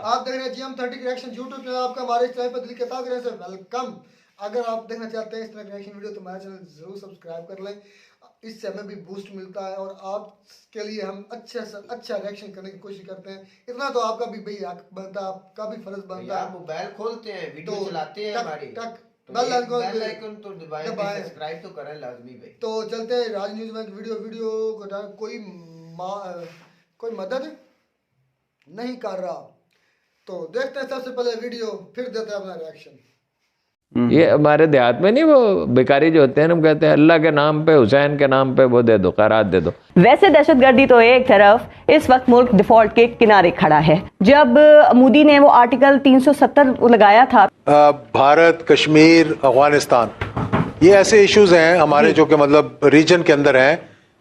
آپ دیکھ رہے ہیں GM30 کی ریئیکشن یوٹیوب چینل آپ کا، ہمارے اس چینل پر دل کے تہ دل سے ویلکم. اگر آپ دیکھنا چاہتے ہیں اس طرح کی ریئیکشن ویڈیو تو ہمارا چینل ضرور سبسکرائب کر لیں، اس سے ہمیں بھی بوسٹ ملتا ہے اور آپ کے لیے ہم اچھا سے اچھا ریئیکشن کرنے کی کوشش کرتے ہیں. اتنا تو آپ کا بھی بھائی حق بنتا ہے، آپ کا بھی فرض بنتا ہے. موبائل کھولتے ہیں، ویڈیو چلاتے ہیں، ہماری بیل آئیکن تو دبائیں، سبسکرائب تو کریں لازمی بھائی. تو چلتے ہیں راج نیوز میں ویڈیو کو کوئی مدد نہیں کر رہا تو دیکھتے ہیں سب سے پہلے ویڈیو، پھر دیتے ہیں اپنا ریئیکشن. یہ ہمارے دیہات میں نہیں، وہ بیکاری جو ہوتے ہیں ہم کہتے ہیں اللہ کے نام پہ، حسین کے نام پہ وہ دے دو، خیرات دے دو. ویسے دہشت گردی تو ایک طرف اس وقت ملک ڈیفالٹ کے کنارے کھڑا ہے. جب مودی نے وہ آرٹیکل 370 لگایا تھا، بھارت، کشمیر، افغانستان، یہ ایسے ایشوز ہیں ہمارے جو کہ مطلب ریجن کے اندر ہیں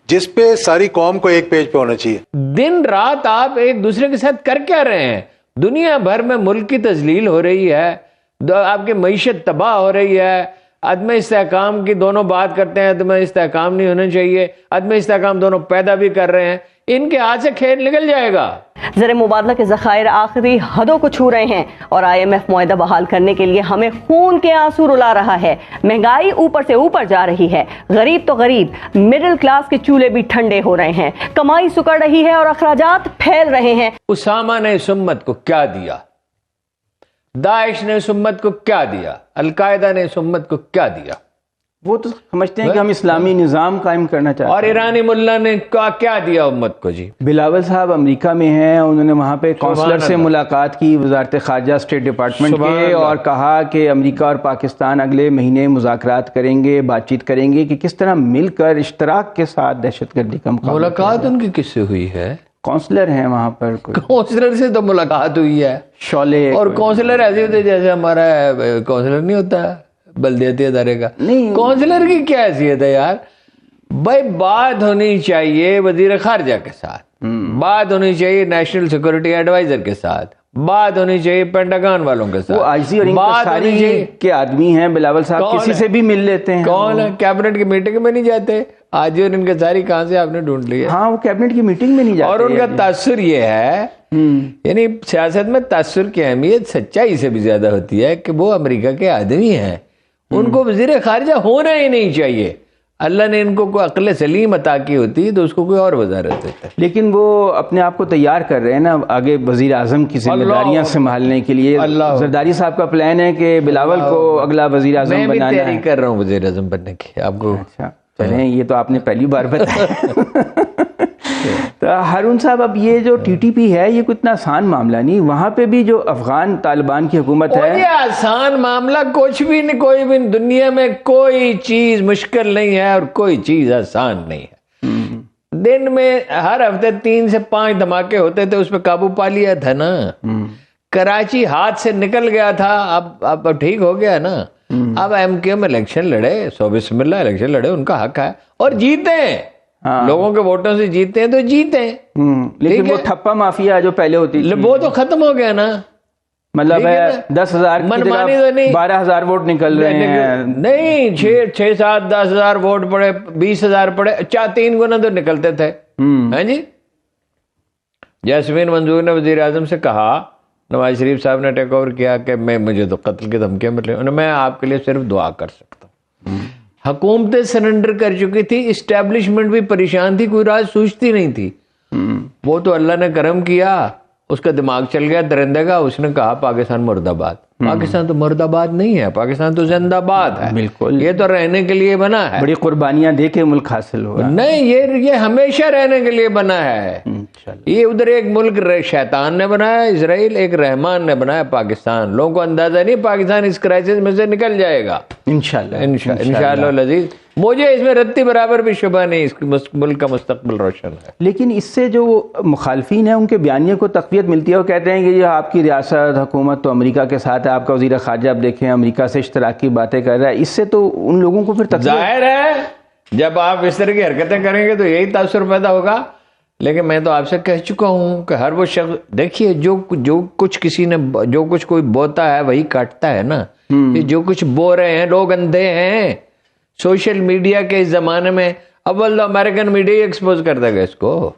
جس پہ ساری قوم کو ایک پیج پہ ہونا چاہیے. دن رات آپ ایک دوسرے کے ساتھ کر کیا رہے ہیں؟ دنیا بھر میں ملک کی تذلیل ہو رہی ہے، آپ کی معیشت تباہ ہو رہی ہے. عدم استحکام کی دونوں بات کرتے ہیں، عدم استحکام نہیں ہونا چاہیے، عدم استحکام دونوں پیدا بھی کر رہے ہیں. ان کے ہاتھ سے کھیل نکل جائے گا. زر مبادلہ کے ذخائر آخری حدوں کو چھو رہے ہیں اور IMF معاہدہ بحال کرنے کے لیے ہمیں خون کے آنسو رلا رہا ہے. مہنگائی اوپر سے اوپر جا رہی ہے، غریب تو غریب، مڈل کلاس کے چولہے بھی ٹھنڈے ہو رہے ہیں، کمائی سکڑ رہی ہے اور اخراجات پھیل رہے ہیں. اسامہ نے اس امت کو کیا دیا؟ داعش نے اس امت کو کیا دیا؟ القاعدہ نے اس امت کو کیا دیا؟ وہ تو سمجھتے ہیں کہ ہم اسلامی نظام قائم کرنا چاہتے ہیں. اور ایرانی ملا نے کیا دیا امت کو؟ جی بلاول صاحب امریکہ میں ہیں، انہوں نے وہاں پہ کونسلر سے ملاقات کی، وزارت خارجہ اسٹیٹ ڈپارٹمنٹ کے، اور کہا کہ امریکہ اور پاکستان اگلے مہینے مذاکرات کریں گے، بات چیت کریں گے کہ کس طرح مل کر اشتراک کے ساتھ دہشت گردی کا مقابلہ. ملاقات ان کی کس سے ہوئی ہے؟ کونسلر ہیں وہاں پر. کونسلر سے تو ملاقات ہوئی ہے. شعلے اور کونسلر ایسے ہوتے جیسے ہمارا کونسلر نہیں ہوتا بلدیاتی ادارے کا. نہیں، کونسلر کی کیا حیثیت ہے یار؟ بھائی بات ہونی چاہیے وزیر خارجہ کے ساتھ، بات ہونی چاہیے نیشنل سیکورٹی ایڈوائزر کے ساتھ، بات ہونی چاہیے پینٹاگان والوں کے ساتھ. وہ آئیزی اور انکساری کے آدمی ہیں بلاول صاحب، کسی سے بھی مل لیتے ہیں. کون ہے؟ کیبنٹ کی میٹنگ میں نہیں جاتے؟ آج اور ان کے ساری کہاں سے آپ نے ڈھونڈ لی ہے؟ ہاں، وہ کیبنٹ کی میٹنگ میں نہیں جاتے. اور ان کا تاثر یہ ہے، یعنی سیاست میں تاثر کی اہمیت سچائی سے بھی زیادہ ہوتی ہے کہ وہ امریکہ کے آدمی ہیں، ان کو وزیر خارجہ ہونا ہی نہیں چاہیے. اللہ نے ان کو کوئی عقل سلیم عطا کی ہوتی تو اس کو کوئی اور وزارت دیتا. لیکن وہ اپنے آپ کو تیار کر رہے ہیں نا آگے وزیر اعظم کی ذمہ داریاں سنبھالنے کے لیے. زرداری صاحب کا پلان ہے کہ بلاول کو اگلا وزیر اعظم بنانا ہے. میں بھی تیاری کر رہا ہوں وزیر اعظم بننے کی. آپ کو اچھا چلیں، یہ تو آپ نے پہلی بار بتایا. تو ہارون صاحب، اب یہ جو TTP ہے یہ کوئی اتنا آسان معاملہ نہیں. وہاں پہ بھی جو افغان طالبان کی حکومت ہے، یہ آسان معاملہ کچھ بھی نہیں. کوئی بھی دنیا میں کوئی چیز مشکل نہیں ہے اور کوئی چیز آسان نہیں ہے. دن میں ہر ہفتے 3 سے 5 دھماکے ہوتے تھے، اس پہ قابو پا لیا تھا نا. کراچی ہاتھ سے نکل گیا تھا، اب ٹھیک ہو گیا نا. اب MQ میں الیکشن لڑے، بسم اللہ الیکشن لڑے، ان کا حق ہے اور جیتے ہیں. لوگوں کے ووٹوں سے جیتے ہیں تو جیتے ہیں. لیکن وہ ٹھپا مافیا جو پہلے ہوتی تھی وہ تو ختم ہو گیا نا. مطلب 10,000 12,000 ووٹ نکل رہے ہیں. نہیں، 6 7 10,000 ووٹ پڑے، 20,000 پڑے، 3 گنا تو نکلتے تھے. ہاں جی. جیسمین منظور نے وزیر اعظم سے کہا، نواز شریف صاحب نے ٹیک اوور کیا کہ مجھے تو قتل کی دھمکیاں مل رہی، میں آپ کے لیے صرف دعا کر سکتا ہوں. حکومتیں سرنڈر کر چکی تھی، اسٹیبلشمنٹ بھی پریشان تھی، کوئی راز سوچتی نہیں تھی. وہ تو اللہ نے کرم کیا، اس کا دماغ چل گیا درندے کا. اس نے کہا پاکستان مرد آباد. پاکستان تو مرد آباد نہیں ہے، پاکستان تو زندہ آباد ہے. بالکل، یہ تو رہنے کے لیے بنا ہے. بڑی قربانیاں دے کے ملک حاصل ہوا. نہیں، یہ ہمیشہ رہنے کے لیے بنا ہے. یہ ادھر ایک ملک شیطان نے بنایا اسرائیل، ایک رحمان نے بنایا پاکستان. لوگوں کو اندازہ نہیں پاکستان اس کرائسس میں سے نکل جائے گا انشاءاللہ العزیز. مجھے اس میں رتی برابر بھی شبہ نہیں، اس ملک کا مستقبل روشن ہے. لیکن اس سے جو مخالفین ہیں ان کے بیانیے کو تقویت ملتی ہے. وہ کہتے ہیں کہ یہ آپ کی ریاست حکومت تو امریکہ کے ساتھ ہے، آپ کا وزیر خارجہ اب دیکھیں امریکہ سے اشتراک کی باتیں کر رہا ہے. اس سے تو ان لوگوں کو پھر ظاہر ہے جب آپ اس طرح کی حرکتیں کریں گے تو یہی تاثر پیدا ہوگا. لیکن میں تو آپ سے کہہ چکا ہوں کہ ہر وہ شخص، دیکھیے جو کچھ کسی نے، جو کچھ کوئی بوتا ہے وہی کاٹتا ہے نا. یہ جو کچھ بو رہے ہیں لوگ اندھے ہیں. سوشل میڈیا کے اس زمانے میں اول تو امریکن میڈیا ہی ایکسپوز کر دے گا اس کو.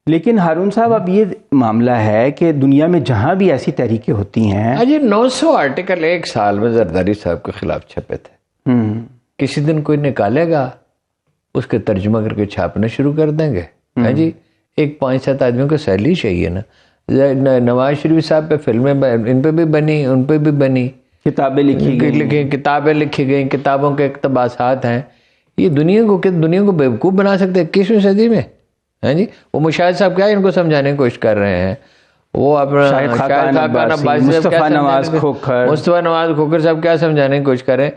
لیکن ہارون صاحب اب یہ معاملہ ہے کہ دنیا میں جہاں بھی ایسی تحریکیں ہوتی ہیں، جی 900 آرٹیکل ایک سال میں زرداری صاحب کے خلاف چھپے تھے، کسی دن کوئی نکالے گا اس کے ترجمہ کر کے چھاپنا شروع کر دیں گے. ہاں جی، ایک 5-7 آدمیوں کو سیلری چاہیے نا. نواز شریف صاحب پہ فلمیں ان پہ بھی بنی، ان پہ بھی بنی، کتابیں لکھی گئی، کتابیں لکھی گئیں، کتابوں کے اقتباسات ہیں. یہ دنیا کو بیوقوف بنا سکتے 21ویں صدی میں. ہاں جی، وہ مشاہد صاحب کیا ان کو سمجھانے کی کوشش کر رہے ہیں، وہ اپنا شاہد خاقان عباسی، مصطفیٰ نواز کھوکھر صاحب کیا سمجھانے کی کوشش کر رہے ہیں.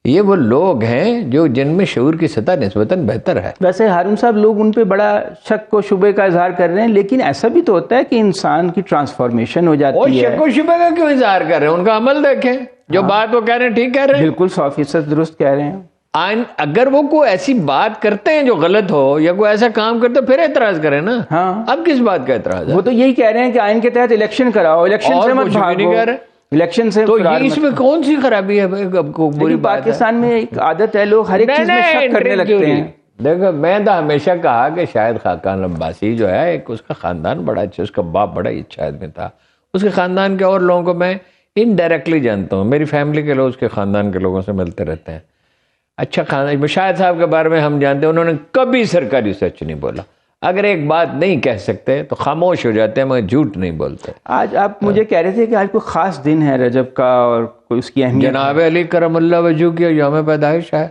یہ وہ لوگ ہیں جو جن میں شعور کی سطح نسبتاً بہتر ہے. ویسے ہارون صاحب لوگ ان پہ بڑا شک و شبے کا اظہار کر رہے ہیں، لیکن ایسا بھی تو ہوتا ہے کہ انسان کی ٹرانسفارمیشن ہو جاتی ہے. اور شک و شبے کا کیوں اظہار کر رہے ہیں؟ ان کا عمل دیکھیں، جو بات وہ کہہ رہے ہیں ٹھیک کہہ رہے ہیں، بالکل 100% درست کہہ رہے ہیں. اگر وہ کوئی ایسی بات کرتے ہیں جو غلط ہو یا کوئی ایسا کام کرتے پھر اعتراض کریں نا. ہاں، اب کس بات کا اعتراض ہے؟ وہ تو یہی کہہ رہے ہیں کہ آئین کے تحت الیکشن کراؤ، الیکشن سے مت بھاگو، الیکشن سے تو اس میں کون سی خرابی ہے؟ بری بات ہے. پاکستان میں ایک عادت ہے، لوگ ہر ایک چیز میں شک کرنے لگتے ہیں. دیکھو میں تو ہمیشہ کہا کہ شاہد خاقان عباسی جو ہے ایک اس کا خاندان بڑا اچھا، اس کا باپ بڑا ہی اچھا آدمی تھا. اس کے خاندان کے اور لوگوں کو میں انڈائریکٹلی جانتا ہوں، میری فیملی کے لوگ اس کے خاندان کے لوگوں سے ملتے رہتے ہیں. اچھا خاندان. شاہد صاحب کے بارے میں ہم جانتے ہیں انہوں نے کبھی سرکاری سچ نہیں بولا. اگر ایک بات نہیں کہہ سکتے تو خاموش ہو جاتے ہیں، مگر جھوٹ نہیں بولتے. آج آپ مجھے کہہ رہے تھے کہ آج کوئی خاص دن ہے رجب کا اور کوئی اس کی اہمیت. جناب علی کرم اللہ وجہ کی یوم پیدائش ہے.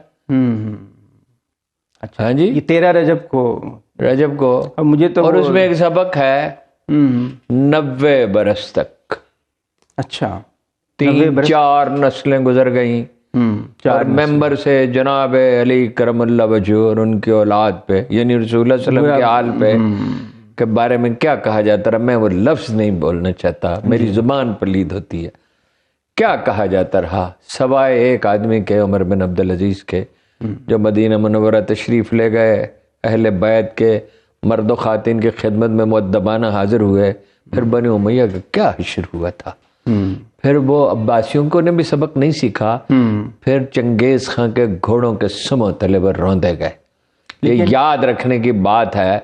اچھا ہاں جی، یہ 13 رجب کو. مجھے تو اور اس میں ایک سبق ہے 90 برس تک. اچھا 3-4 نسلیں گزر گئیں اور ممبر سے جناب علی کرم اللہ وجہ اور ان کی اولاد پہ، یعنی رسول اللہ صلی اللہ علیہ وسلم کے آل پہ کے بارے میں کیا کہا جاتا رہا. میں وہ لفظ نہیں بولنا چاہتا، میری زبان پلید ہوتی ہے. کیا کہا جاتا رہا سوائے ایک آدمی کے، عمر بن عبدالعزیز کے، جو مدینہ منورہ تشریف لے گئے، اہل بیت کے مرد و خواتین کی خدمت میں مؤدبانہ حاضر ہوئے. پھر بنی امیہ کا کیا حشر ہوا تھا. پھر وہ عباسیوں کو نے بھی سبق نہیں سیکھا. پھر چنگیز خان کے گھوڑوں کے سمو تلے پر روندے گئے. یہ یاد رکھنے کی بات ہے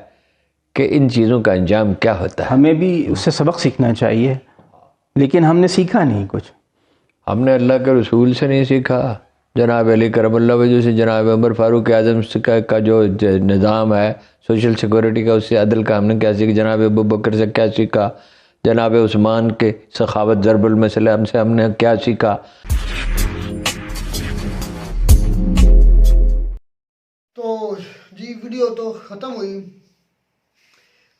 کہ ان چیزوں کا انجام کیا ہوتا ہے. ہمیں بھی اس سے سبق سیکھنا چاہیے، لیکن ہم نے سیکھا نہیں کچھ. ہم نے اللہ کے رسول سے نہیں سیکھا، جناب علی کرم اللہ وجہ سے، جناب عمر فاروق اعظم کا جو نظام ہے سوشل سیکورٹی کا، اس سے عدل کا ہم نے کیا سیکھا. جناب ابو بکر سے کیا سیکھا، جناب عثمان کے سخاوت ضرب المثل سے ہم نے کیا سیکھا. تو جی ویڈیو تو ختم ہوئی.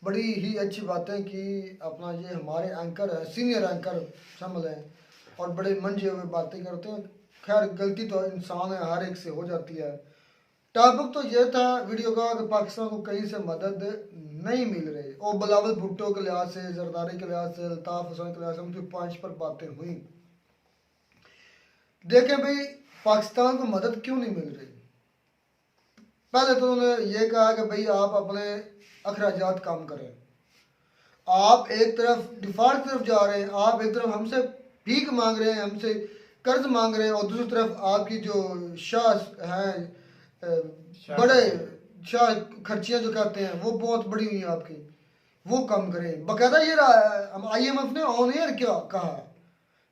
بڑی ہی اچھی باتیں کی اپنا یہ ہمارے اینکر ہیں، سینئر اینکر شامل ہیں اور بڑے منجے ہوئے باتیں کرتے ہیں. خیر غلطی تو انسان ہے، ہر ایک سے ہو جاتی ہے. ٹاپک تو یہ تھا ویڈیو کا کہ پاکستان کو کہیں سے مدد نہیں مل رہی، اور بلاول بھٹو کے لحاظ سے، زرداری کے لحاظ سے، الطاف حسین کے لحاظ سے، ان کی 5 پر باتیں ہوئیں. دیکھیں بھئی پاکستان کو مدد کیوں نہیں مل رہی. پہلے تو انہوں نے یہ کہا کہ بھئی آپ اپنے اخراجات کم کریں. آپ ایک طرف ڈیفالٹ کی طرف جا رہے ہیں، آپ ایک طرف ہم سے بھیک مانگ رہے ہیں، ہم سے قرض مانگ رہے ہیں، اور دوسری طرف آپ کی جو شاہ ہیں بڑے شاہ خرچیاں جو کہتے ہیں وہ بہت بڑی ہوئی ہیں آپ کی، وہ کم کریں. باقاعدہ یہ آئی ایم ایف نے آن ایئر کیا کہا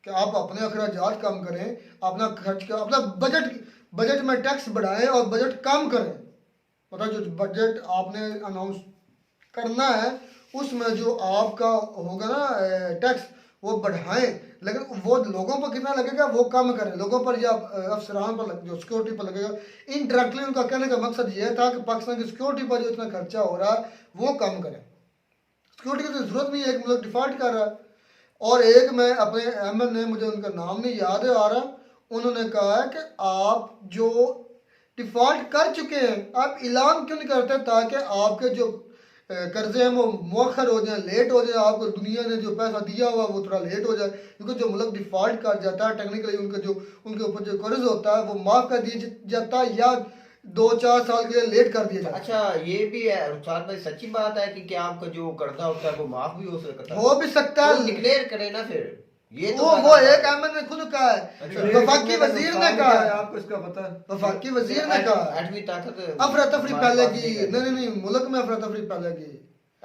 کہ آپ اپنے اخراجات کم کریں، اپنا خرچ کا اپنا بجٹ میں ٹیکس بڑھائیں اور بجٹ کم کریں. مطلب جو بجٹ آپ نے اناؤنس کرنا ہے اس میں جو آپ کا ہوگا نا ٹیکس وہ بڑھائیں، لیکن وہ لوگوں پر کتنا لگے گا وہ کم کریں. لوگوں پر یا افسران پر جو سیکورٹی پر لگے گا. انڈائریکٹلی ان کا کہنے کا مقصد یہ تھا کہ پاکستان کی سیکورٹی پر جو اتنا خرچہ ہو رہا ہے وہ کم کریں. سیکورٹی کی تو ضرورت نہیں ہے، ایک ملک ڈیفالٹ کر رہا ہے. اور ایک میں اپنے ایم ایل نے، مجھے ان کا نام نہیں یاد آ رہا، انہوں نے کہا ہے کہ آپ جو ڈیفالٹ کر چکے ہیں آپ اعلان کیوں نہیں کرتے تاکہ آپ کے جو قرضے ہیں وہ مؤخر ہو جائیں، لیٹ ہو جائیں، آپ کو دنیا نے جو پیسہ دیا ہوا وہ تھوڑا لیٹ ہو جائے. کیونکہ جو ملک ڈیفالٹ کر جاتا ہے ٹیکنیکلی ان کے اوپر جو قرض ہوتا ہے وہ معاف کر دیا جاتا ہے یا 2-4 سال کے لیے لیٹ کر دیا جاتا ہے. اچھا یہ بھی ہے رخسار بھائی، سچی بات ہے کہ کیا آپ کا جو قرضہ ہوتا ہے وہ معاف بھی ہو سکتا ہے؟ ہو بھی سکتا ہے، ڈکلیئر کرے نا. پھر یہ تو وہ ایک احمد نے خود کہا ہے، وفاقی وزیر نے کہا ہے، آپ کو اس کا پتہ ہے، وفاقی وزیر نے کہا ایٹمی طاقت افراتفری پھیلے گی. نہیں ملک میں افراتفری پھیلے گی.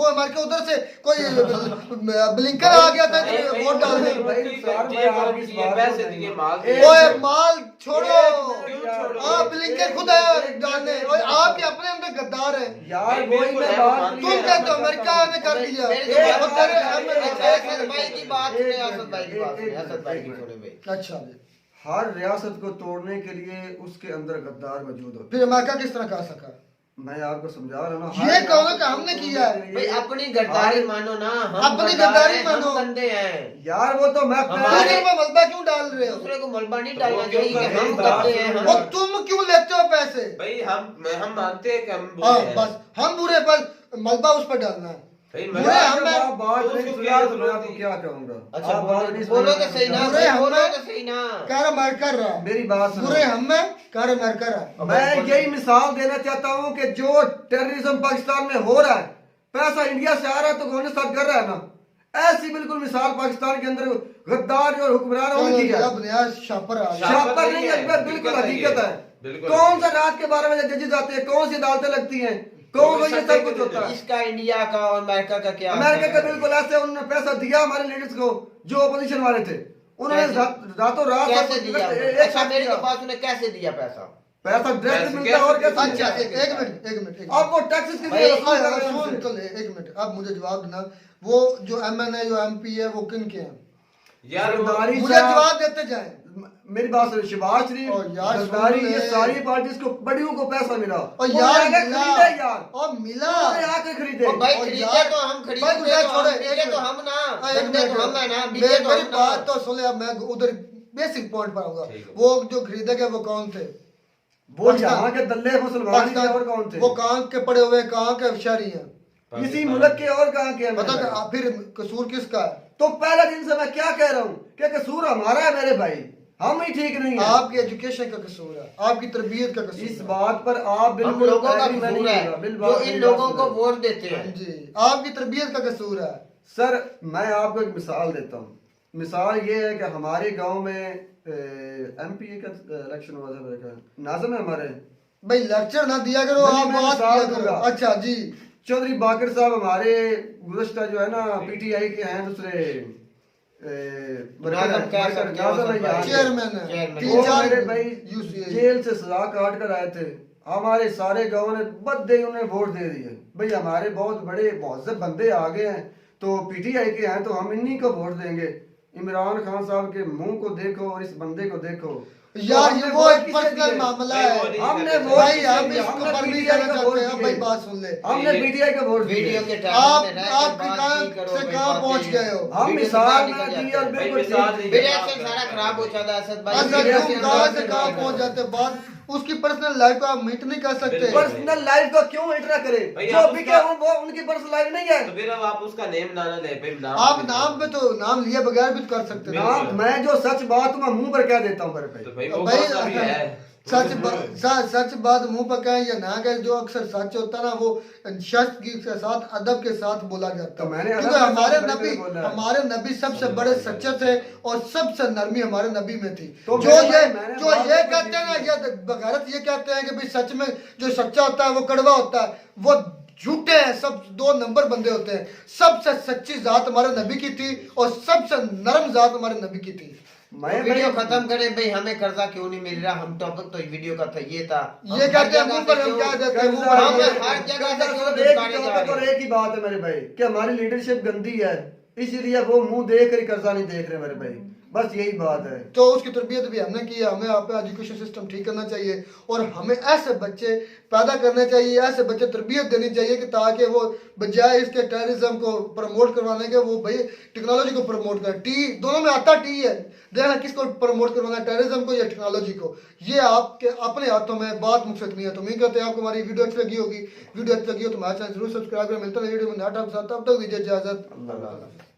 وہ امریکہ ادھر سے کوئی بلنکن آ گیا تھا ووٹ ڈالنے. مال چھوڑو, ہاں بلنکن خود ہے ڈالنے, آپ کے اپنے اندر غدار ہیں یار. وہی میں بات تم کہتے ہو امریکہ نے کر دیا. اچھا ہر ریاست کو توڑنے کے لیے اس کے اندر غدار موجود ہوتے. پھر امریکہ کس طرح کر سکا؟ میں آپ کو سمجھا رہا ہوں. یہ کہو کہ ہم نے کیا ہے. بھائی اپنی غداری مانو نا, اپنی غداری مانو. بندے ہیں یار, وہ تو میں دوسرے کو ملبہ کیوں ڈال رہے ہو؟ دوسرے کو ملبہ نہیں ڈالنا چاہیے کہ ہم کرتے ہیں. وہ تم کیوں لیتے ہو پیسے؟ بھائی ہم مانتے ہیں کہ ہم ہاں بس ہم برے پر ملبہ اس پر ڈالنا ہے. برے ہم میں کیا کہوں گا. اچھا بولو تو صحیح نا, بولو تو صحیح نا. کہہ مر کر رہا ہے میری بات سنو. برے ہم میں کہہ مر کر رہا ہے. میں یہی مثال دینا چاہتا ہوں کہ جو ٹیررزم پاکستان میں ہو رہا ہے, پیسہ انڈیا سے آ رہا ہے تو گورنمنٹ ساتھ کر رہا ہے نا. ایسی بالکل مثال پاکستان کے اندر غدار اور حکمران ہونے کی ہے. شاپر نہیں ہے, بالکل حقیقت ہے. کون سا رات کے 12 بجے ججز آتے ہیں, کون سی عدالتیں لگتی ہیں, کون یہ سب کچھ ہوتا ہے. اس کا انڈیا کا اور امریکہ کا کیا؟ امریکہ کا بالکل ایسے انہوں نے پیسہ دیا ہمارے لیڈرز کو جو اپوزیشن والے تھے. انہوں نے راتوں رات کیسے دیا؟ اچھا میرے پاس انہیں کیسے دیا پیسہ؟ پیسہ ڈائریکٹ ملتا ہے اور کیسے. اچھا ایک منٹ اب وہ ٹیکسز کے لیے ایک منٹ اب مجھے جواب دینا. وہ جو ایم این ہے جو ایم پی ہے وہ کن کے ہیں یار؟ مجھے جواب دیتے جائیں. میری بات سنو. شہباز شریف, زرداری, یہ ساری پارٹیز کو بڑیوں کو پیسہ ملا اور یار ملا آ کے خریدے. بھائی خریدے تو ہم خریدے تو ہم نا. میری بات تو سن لے. اب میں ادھر بیسک پوائنٹ پر آؤں گا. وہ جو خریدے گئے وہ کون تھے؟ وہ یہاں کے دلے مسلمان اور کون تھے؟ وہ کہاں کے پڑے ہوئے, کہاں کے شہری ہیں, اسی ملک کے اور کہاں کے ہیں. بتا پھر قصور کس کا ہے؟ تو پہلا دن سے میں کیا کہہ رہا ہوں کہ قصور ہمارا ہے میرے بھائی, ہم ہی ٹھیک نہیں ہیں. آپ کی ایجوکیشن کا قصور ہے, آپ کی تربیت کا قصور ہے. اس بات پر آپ بالکل لوگوں کا قصور ہے جو ان لوگوں کو ووٹ دیتے ہیں. جی آپ کی تربیت کا قصور ہے. سر میں آپ کو ایک مثال دیتا ہوں. مثال یہ ہے کہ ہمارے گاؤں میں ایم پی اے کا الیکشن ہوا تھا. ناظم ہے ہمارے. بھائی لیکچر نہ دیا کرو, آپ بات کیا کرو. اچھا جی. چودھری باقر صاحب ہمارے گزشتہ جو ہے نا پی ٹی آئی کے ہیں, دوسرے چیئرمین میرے بھائی جیل سے سزا کاٹ کر آئے تھے. ہمارے سارے گاؤں نے بدے انہیں ووٹ دے دیے. بھئی ہمارے بہت بڑے مہذب بندے آگے ہیں تو پی ٹی آئی کے ہیں تو ہم انہی کو ووٹ دیں گے. عمران خان صاحب کے منہ کو دیکھو اور اس بندے کو دیکھو. یار یہ وہ ایک پرسنل معاملہ ہے. ہم نے بھائی ہم اس کو پر نہیں جانا چاہتے ہیں. بھائی بات سن لے, ہم نے پی ٹی آئی کا ووٹ ویڈیو کے آپ کہاں سے کہاں پہنچ گئے ہو؟ ہم مثال میں دی اور بالکل سارا خراب ہو جاتا ہے اسد بھائی. کہاں سے کہاں پہنچ جاتے. بات اس کی پرسنل لائف کو آپ میٹ نہیں کر سکتے. پرسنل لائف کو کیوں انٹر کرے؟ جو بکے وہ ان کی پرسنل لائف نہیں ہے. تو پھر اب آپ اس کا نیم نہ لے. آپ نام پہ تو نام لیے بغیر بھی کر سکتے ہیں. میں جو سچ بات میں منہ پر کہہ دیتا ہوں بھائی سچ بات منہ پر کہیں یا نہ کہیں, جو اکثر سچ ہوتا ہے نا وہ شخص کے ساتھ ادب کے ساتھ بولا جاتا ہے. کیونکہ ہمارے نبی سب سے بڑے سچے تھے اور سب سے نرمی ہمارے نبی میں تھی. جو یہ کہتے ہیں نا, یہ بغیرت یہ کہتے ہیں کہ بھائی سچ میں جو سچا ہوتا ہے وہ کڑوا ہوتا ہے, وہ جھوٹے ہیں. سب 2 نمبر بندے ہوتے ہیں. سب سے سچی ذات ہمارے نبی کی تھی اور سب سے نرم ذات ہمارے نبی کی تھی. ویڈیو ختم کریں بھئی. ہمیں قرضہ کیوں نہیں مل رہا؟ ہم ٹاپک تو ویڈیو کا تھا, یہ تھا. یہ کہتے ہیں منہ پر ہم کیا دیتے ہیں, ہر جگہ سے کیوں دکانے جا رہے ہیں. اور ایک ہی بات ہے میرے بھائی کہ ہماری لیڈرشپ گندی ہے, اسی لیے وہ منہ دیکھ کر قرضہ نہیں دیکھ رہے میرے بھائی. بس یہی بات ہے. تو اس کی تربیت بھی ہم نے کی ہے. ہمیں آپ ایجوکیشن سسٹم ٹھیک کرنا چاہیے اور ہمیں ایسے بچے پیدا کرنے چاہیے, ایسے بچے تربیت دینی چاہیے کہ تاکہ وہ بجائے اس کے ٹیررزم کو پروموٹ کروانے کے وہ بھائی ٹیکنالوجی کو پروموٹ کریں. ٹی دونوں میں آتا ٹی ہے. دیکھنا کس کو پروموٹ کروانا ہے, ٹیررزم کو یا ٹیکنالوجی کو. یہ آپ کے اپنے ہاتھوں میں, بات مجھ سے نہیں ہے. تو امید کرتے ہیں آپ کو ہماری ویڈیو اچھی لگی ہوگی. ویڈیو اچھی لگی ہو تو ہمارے چینل ضرور سبسکرائب کریں. ملتا ہے ویڈیو میں نیا ٹاپک کے ساتھ. تب تک دیجیے اجازت. اللہ